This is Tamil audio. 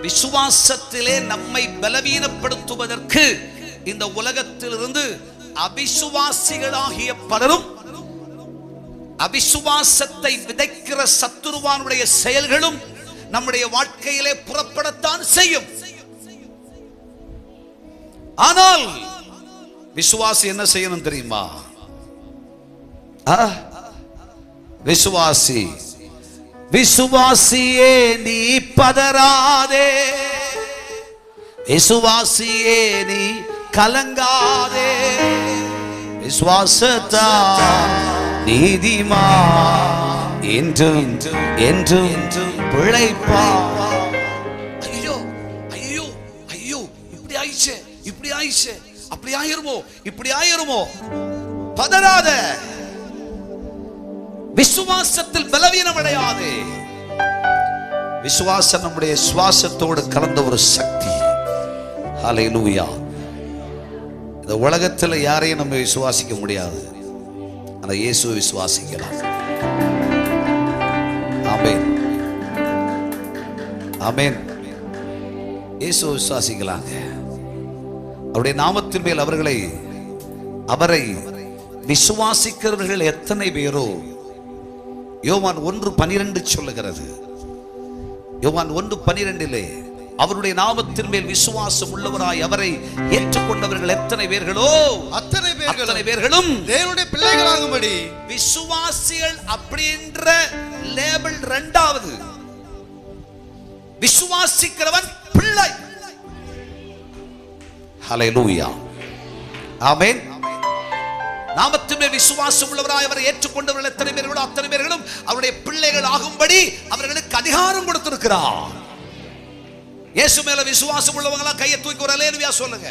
விசுவாசத்திலே நம்மை பலவீனப்படுத்துவதற்கு இந்த உலகத்திலிருந்து அவிசுவாசிகளாகிய பலரும், அவிசுவாசத்தை விதைக்கிற சத்துருவானுடைய செயல்களும் நம்முடைய வாழ்க்கையிலே புறப்படத்தான் செய்யும். ஆனால் விசுவாசி என்ன செய்யணும் தெரியுமா? விசுவாசி, விசுவாசியே நீ பதறாதே, விசுவாசியே நீ கலங்காதே, விசுவாசத்தா நீதிமான் என்றும் என்றும் பிழைப்பான். ஐயோ ஐயோ ஐயோ, இப்படி ஆயிடுச்சு, இப்படி ஆயிடுச்சு, அப்படி ஆயிருமோ, இப்படி ஆயிருமோ. பதறாத, விசுவாசத்தில் பலவீனம் அடையாதே. விசுவாசம் நம்முடைய சுவாசத்தோடு கலந்த ஒரு சக்தி. ஹல்லேலூயா. இந்த உலகத்தில் யாரையும் நம்ம விசுவாசிக்க முடியாது, ஆனா இயேசுவை விசுவாசிக்கலாம். ஆமென், ஆமென். இயேசுவை விசுவாசிக்கலாங்க. அவருடைய நாமத்தின் மேல் அவரை விசுவாசிக்கிறவர்கள் எத்தனை பேரோ யோவான் 1:12 சொல்லுகிறது. யோவான் 1:12 அவருடைய நாமத்தின் மேல் விசுவாசம் உள்ளவராய் அவரை ஏற்றுக்கொண்டவர்கள் எத்தனை பேர்களோ அத்தனை பேர்களும் தேவனுடைய பிள்ளைகளாகும்படி. விசுவாசிகள் அப்படின்ற லேபிள் இரண்டாவது. விசுவாசிக்கிறவன் பிள்ளை. ஹல்லேலூயா, ஆமென். நாமத்தின் மேல் விசுவாசம் உள்ளவராய் அவரை ஏற்றுக்கொண்டவர்கள் எத்தனை பேர்களோ அத்தனை பேர்களும் அவருடைய பிள்ளைகள் ஆகும்படி அவர்களுக்கு அதிகாரம் கொடுத்திருக்கிறார். இயேசு மேல விசுவாசம் உள்ளவங்களா கையை தூக்கி ஒரு அல்லேலூயா சொல்லுங்க.